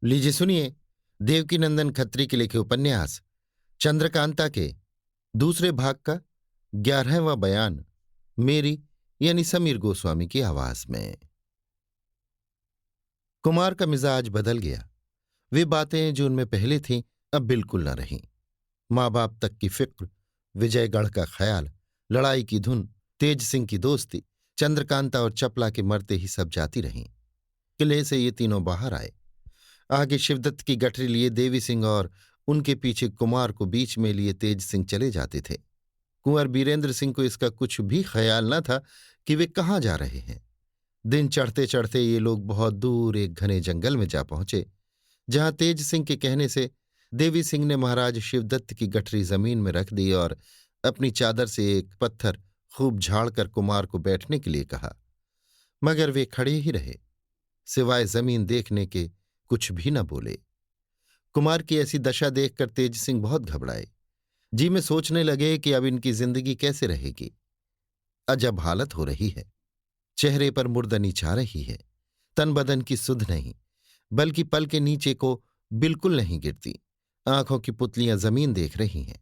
लीजिए सुनिए। देवकीनंदन खत्री के लिखे उपन्यास चंद्रकांता के दूसरे भाग का 11वां बयान मेरी यानी समीर गोस्वामी की आवाज में। कुमार का मिजाज बदल गया। वे बातें जो उनमें पहले थीं अब बिल्कुल न रहीं। माँ बाप तक की फिक्र, विजयगढ़ का ख्याल, लड़ाई की धुन, तेज सिंह की दोस्ती, चंद्रकांता और चपला के मरते ही सब जाती रहीं। किले से ये तीनों बाहर आए। आगे शिवदत्त की गठरी लिए देवी सिंह और उनके पीछे कुमार को बीच में लिए तेज सिंह चले जाते थे। कुंवर बीरेंद्र सिंह को इसका कुछ भी ख्याल न था कि वे कहाँ जा रहे हैं। दिन चढ़ते चढ़ते ये लोग बहुत दूर एक घने जंगल में जा पहुंचे, जहां तेज सिंह के कहने से देवी सिंह ने महाराज शिवदत्त की गठरी जमीन में रख दी और अपनी चादर से एक पत्थर खूब झाड़कर कुमार को बैठने के लिए कहा। मगर वे खड़े ही रहे, सिवाय जमीन देखने के कुछ भी न बोले। कुमार की ऐसी दशा देखकर तेज सिंह बहुत घबराए। जी में सोचने लगे कि अब इनकी जिंदगी कैसे रहेगी। अजब हालत हो रही है। चेहरे पर मुर्दनी छा रही है। तन बदन की सुध नहीं, बल्कि पल के नीचे को बिल्कुल नहीं गिरती। आंखों की पुतलियां जमीन देख रही हैं,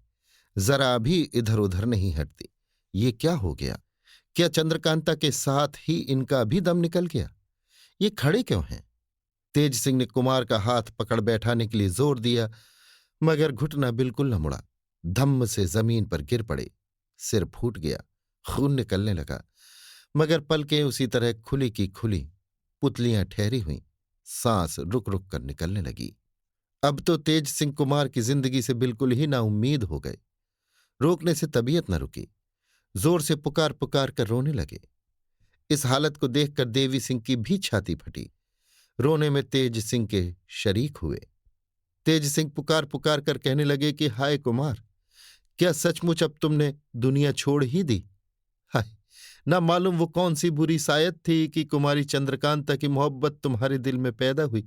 जरा भी इधर उधर नहीं हटती। ये क्या हो गया? क्या चंद्रकांता के साथ ही इनका भी दम निकल गया? ये खड़े क्यों हैं? तेज सिंह ने कुमार का हाथ पकड़ बैठाने के लिए जोर दिया, मगर घुटना बिल्कुल न मुड़ा। धम्म से जमीन पर गिर पड़े। सिर फूट गया, खून निकलने लगा। मगर पलकें उसी तरह खुली की खुली, पुतलियां ठहरी हुईं, सांस रुक रुक कर निकलने लगी। अब तो तेज सिंह कुमार की जिंदगी से बिल्कुल ही नाउम्मीद हो गए। रोकने से तबीयत न रुकी, जोर से पुकार पुकार कर रोने लगे। इस हालत को देखकर देवी सिंह की भी छाती फटी। रोने में तेज सिंह के शरीक हुए। तेज सिंह पुकार पुकार कर कहने लगे कि हाय कुमार, क्या सचमुच अब तुमने दुनिया छोड़ ही दी? हाय, ना मालूम वो कौन सी बुरी सायत थी कि कुमारी चंद्रकांता की मोहब्बत तुम्हारे दिल में पैदा हुई,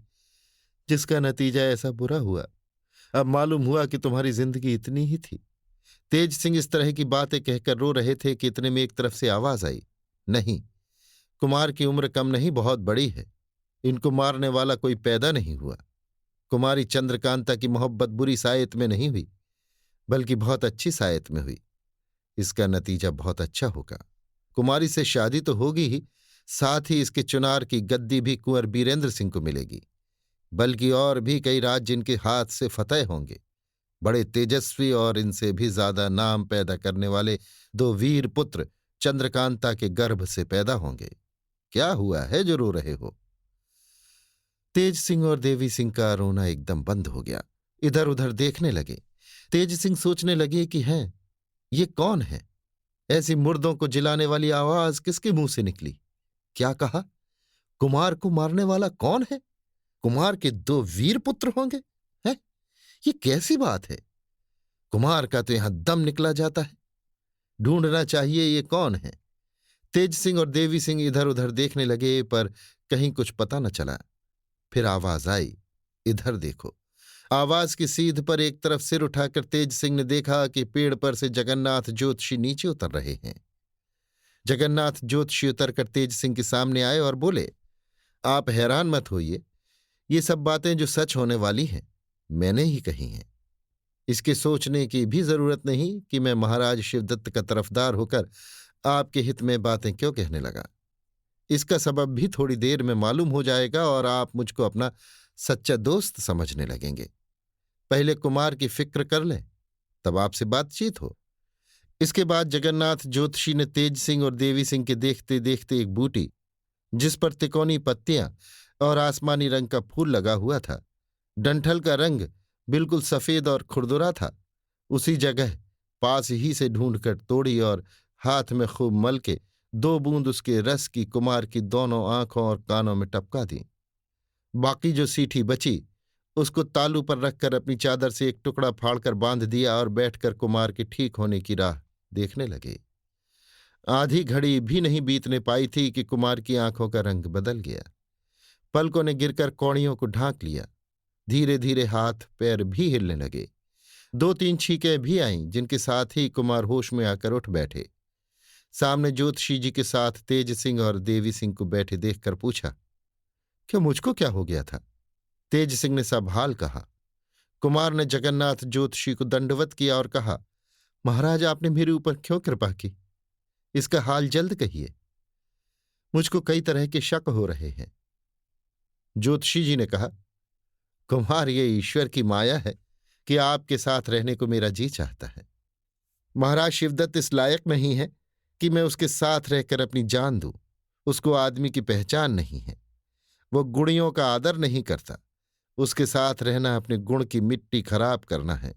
जिसका नतीजा ऐसा बुरा हुआ। अब मालूम हुआ कि तुम्हारी जिंदगी इतनी ही थी। तेज सिंह इस तरह की बातें कहकर रो रहे थे कि इतने में एक तरफ से आवाज आई, नहीं, कुमार की उम्र कम नहीं, बहुत बड़ी है। इनको मारने वाला कोई पैदा नहीं हुआ। कुमारी चंद्रकांता की मोहब्बत बुरी सायत में नहीं हुई, बल्कि बहुत अच्छी सायत में हुई। इसका नतीजा बहुत अच्छा होगा। कुमारी से शादी तो होगी ही, साथ ही इसके चुनार की गद्दी भी कुंवर बीरेंद्र सिंह को मिलेगी। बल्कि और भी कई राज्य इनके हाथ से फतह होंगे। बड़े तेजस्वी और इनसे भी ज्यादा नाम पैदा करने वाले दो वीर पुत्र चंद्रकांता के गर्भ से पैदा होंगे। क्या हुआ है जो रो रहे हो? तेज सिंह और देवी सिंह का रोना एकदम बंद हो गया। इधर उधर देखने लगे। तेज सिंह सोचने लगे कि हैं, ये कौन है? ऐसी मुर्दों को जिलाने वाली आवाज किसके मुंह से निकली? क्या कहा? कुमार को मारने वाला कौन है? कुमार के दो वीर पुत्र होंगे? हैं? ये कैसी बात है? कुमार का तो यहां दम निकला जाता है। ढूंढना चाहिए ये कौन है। तेज सिंह और देवी सिंह इधर उधर देखने लगे, पर कहीं कुछ पता न चला। फिर आवाज आई, इधर देखो। आवाज की सीध पर एक तरफ सिर उठाकर तेज सिंह ने देखा कि पेड़ पर से जगन्नाथ ज्योतिषी नीचे उतर रहे हैं। जगन्नाथ ज्योतिषी उतरकर तेज सिंह के सामने आए और बोले, आप हैरान मत होइए। ये सब बातें जो सच होने वाली हैं, मैंने ही कही हैं। इसके सोचने की भी जरूरत नहीं कि मैं महाराज शिवदत्त का तरफदार होकर आपके हित में बातें क्यों कहने लगा। इसका सबब भी थोड़ी देर में मालूम हो जाएगा और आप मुझको अपना सच्चा दोस्त समझने लगेंगे। पहले कुमार की फिक्र कर लें, तब आपसे बातचीत हो। इसके बाद जगन्नाथ ज्योतिषी ने तेज सिंह और देवी सिंह के देखते देखते एक बूटी, जिस पर तिकोनी पत्तियां और आसमानी रंग का फूल लगा हुआ था, डंठल का रंग बिल्कुल सफेद और खुरदुरा था, उसी जगह पास ही से ढूंढकर तोड़ी और हाथ में खूब मल के 2 बूंद उसके रस की कुमार की दोनों आंखों और कानों में टपका दी। बाकी जो सीठी बची उसको तालू पर रखकर अपनी चादर से एक टुकड़ा फाड़कर बांध दिया और बैठकर कुमार के ठीक होने की राह देखने लगे। आधी घड़ी भी नहीं बीतने पाई थी कि कुमार की आंखों का रंग बदल गया। पलकों ने गिरकर कौड़ियों को ढांक लिया। धीरे धीरे हाथ पैर भी हिलने लगे। 2-3 छींकें भी आईं, जिनके साथ ही कुमार होश में आकर उठ बैठे। सामने ज्योतिषी जी के साथ तेज सिंह और देवी सिंह को बैठे देखकर पूछा, क्या मुझको क्या हो गया था? तेज सिंह ने सब हाल कहा। कुमार ने जगन्नाथ ज्योतिषी को दंडवत किया और कहा, महाराज, आपने मेरे ऊपर क्यों कृपा की? इसका हाल जल्द कहिए। मुझको कई तरह के शक हो रहे हैं। ज्योतिषी जी ने कहा, कुमार, ये ईश्वर की माया है कि आपके साथ रहने को मेरा जी चाहता है। महाराज शिवदत्त इस लायक नहीं है कि मैं उसके साथ रहकर अपनी जान दूं। उसको आदमी की पहचान नहीं है। वो गुणियों का आदर नहीं करता। उसके साथ रहना अपने गुण की मिट्टी खराब करना है।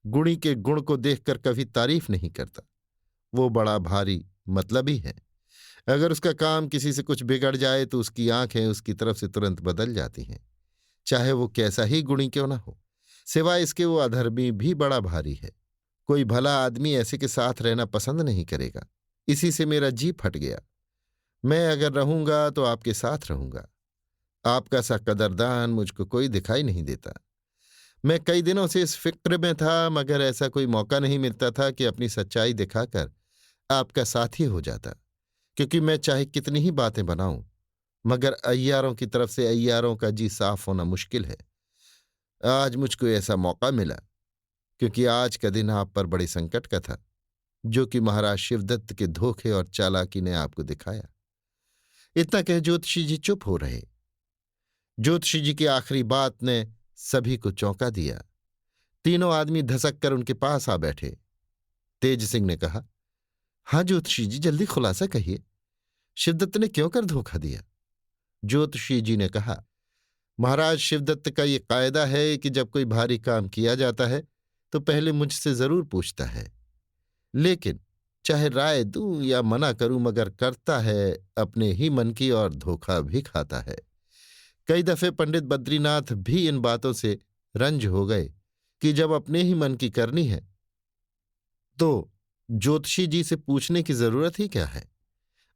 गुणी के गुण को देखकर कभी तारीफ नहीं करता। वो बड़ा भारी मतलबी है। अगर उसका काम किसी से कुछ बिगड़ जाए तो उसकी आंखें उसकी तरफ से तुरंत बदल जाती हैं, चाहे वो कैसा ही गुणी क्यों ना हो। सिवाय इसके वो अधर्मी भी बड़ा भारी है। कोई भला आदमी ऐसे के साथ रहना पसंद नहीं करेगा। इसी से मेरा जी फट गया। मैं अगर रहूंगा तो आपके साथ रहूंगा। आपका सा कदरदान मुझको कोई दिखाई नहीं देता। मैं कई दिनों से इस फिक्र में था, मगर ऐसा कोई मौका नहीं मिलता था कि अपनी सच्चाई दिखाकर आपका साथी हो जाता। क्योंकि मैं चाहे कितनी ही बातें बनाऊं, मगर अय्यारों की तरफ से अय्यारों का जी साफ होना मुश्किल है। आज मुझको ऐसा मौका मिला, क्योंकि आज का दिन आप पर बड़े संकट का था, जो कि महाराज शिवदत्त के धोखे और चालाकी ने आपको दिखाया। इतना कह ज्योतिषी जी चुप हो रहे। ज्योतिषी जी की आखिरी बात ने सभी को चौंका दिया। तीनों आदमी धसक कर उनके पास आ बैठे। तेज सिंह ने कहा, हाँ ज्योतिषी जी, जल्दी खुलासा कहिए। शिवदत्त ने क्यों कर धोखा दिया? ज्योतिषी जी ने कहा, महाराज शिवदत्त का ये कायदा है कि जब कोई भारी काम किया जाता है तो पहले मुझसे जरूर पूछता है, लेकिन चाहे राय दूं या मना करूं, मगर करता है अपने ही मन की और धोखा भी खाता है। कई दफे पंडित बद्रीनाथ भी इन बातों से रंज हो गए कि जब अपने ही मन की करनी है तो ज्योतिषी जी से पूछने की जरूरत ही क्या है।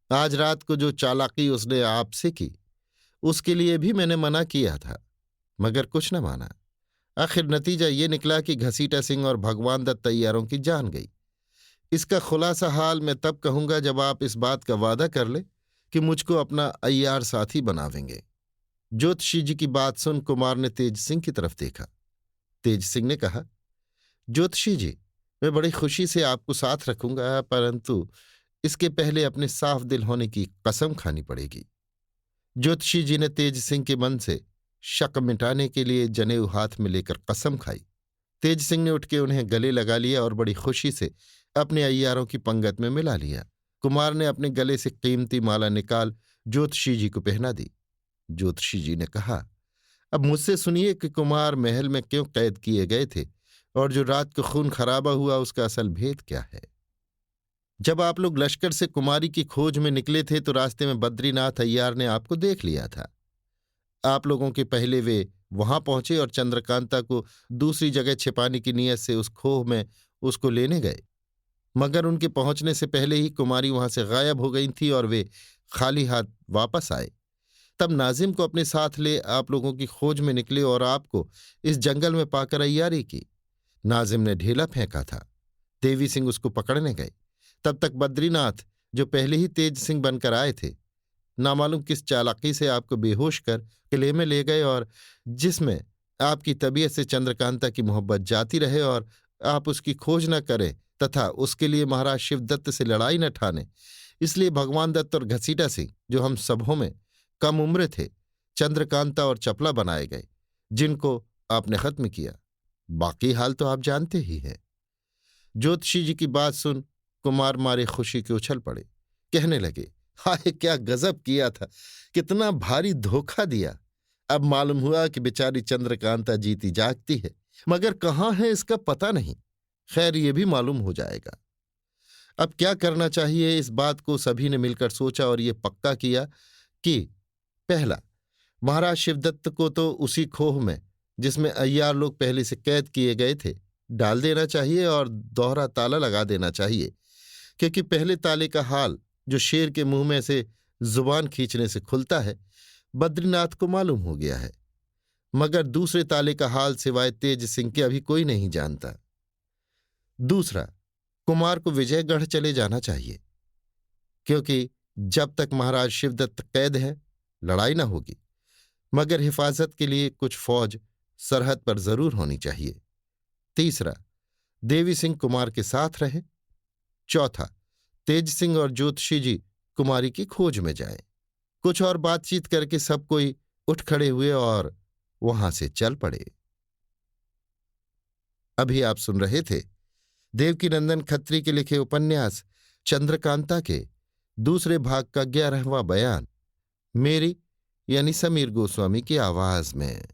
आज रात को जो चालाकी उसने आपसे की, उसके लिए भी मैंने मना किया था, मगर कुछ न माना। आखिर नतीजा ये निकला कि घसीटा सिंह और भगवान दत्त तैयारों की जान गई। इसका खुलासा हाल मैं तब कहूंगा जब आप इस बात का वादा कर ले कि मुझको अपना अय्यार साथी बनावेंगे। ज्योतिषी जी की बात सुन कुमार ने तेज सिंह की तरफ देखा। तेज सिंह ने कहा, ज्योतिषी जी, मैं बड़ी खुशी से आपको साथ रखूंगा, परंतु इसके पहले अपने साफ दिल होने की कसम खानी पड़ेगी। ज्योतिषी जी ने तेज सिंह के मन से शक मिटाने के लिए जनेऊ हाथ में लेकर कसम खाई। तेज सिंह ने उठ के उन्हें गले लगा लिया और बड़ी खुशी से अपने अय्यारों की पंगत में मिला लिया। कुमार ने अपने गले से कीमती माला निकाल ज्योतिषी जी को पहना दी। ज्योतिषी जी ने कहा, अब मुझसे सुनिए कि कुमार महल में क्यों कैद किए गए थे और जो रात को खून खराबा हुआ उसका असल भेद क्या है। जब आप लोग लश्कर से कुमारी की खोज में निकले थे तो रास्ते में बद्रीनाथ अय्यार ने आपको देख लिया था। आप लोगों के पहले वे वहां पहुंचे और चंद्रकांता को दूसरी जगह छिपाने की नीयत से उस खोह में उसको लेने गए, मगर उनके पहुंचने से पहले ही कुमारी वहां से गायब हो गई थी और वे खाली हाथ वापस आए। तब नाजिम को अपने साथ ले आप लोगों की खोज में निकले और आपको इस जंगल में पाकर अय्यारी की। नाजिम ने ढेला फेंका था। देवी सिंह उसको पकड़ने गए। तब तक बद्रीनाथ, जो पहले ही तेज सिंह बनकर आए थे, नामालूम किस चालाकी से आपको बेहोश कर किले में ले गए और जिसमें आपकी तबीयत से चंद्रकांता की मोहब्बत जाती रहे और आप उसकी खोज न करें तथा उसके लिए महाराज शिवदत्त से लड़ाई न ठाने, इसलिए भगवान दत्त और घसीटा सिंह, जो हम सबों में कम उम्र थे, चंद्रकांता और चपला बनाए गए, जिनको आपने खत्म किया। बाकी हाल तो आप जानते ही हैं। ज्योतिषी जी की बात सुन कुमार मारे खुशी के उछल पड़े। कहने लगे, हाय क्या गजब किया था, कितना भारी धोखा दिया। अब मालूम हुआ कि बेचारी चंद्रकांता जीती जागती है, मगर कहाँ है इसका पता नहीं। खैर, ये भी मालूम हो जाएगा। अब क्या करना चाहिए, इस बात को सभी ने मिलकर सोचा और ये पक्का किया कि पहला, महाराज शिवदत्त को तो उसी खोह में जिसमें अय्यार लोग पहले से कैद किए गए थे डाल देना चाहिए और दोहरा ताला लगा देना चाहिए, क्योंकि पहले ताले का हाल, जो शेर के मुंह में से जुबान खींचने से खुलता है, बद्रीनाथ को मालूम हो गया है, मगर दूसरे ताले का हाल सिवाय तेज सिंह के अभी कोई नहीं जानता। दूसरा, कुमार को विजयगढ़ चले जाना चाहिए, क्योंकि जब तक महाराज शिवदत्त कैद है लड़ाई न होगी, मगर हिफाजत के लिए कुछ फौज सरहद पर जरूर होनी चाहिए। तीसरा, देवी सिंह कुमार के साथ रहे। चौथा, तेज सिंह और ज्योतिषी जी कुमारी की खोज में जाएं। कुछ और बातचीत करके सब कोई उठ खड़े हुए और वहां से चल पड़े। अभी आप सुन रहे थे देवकीनंदन खत्री के लिखे उपन्यास चंद्रकांता के दूसरे भाग का 11वां बयान, मेरी यानी समीर गोस्वामी की आवाज में।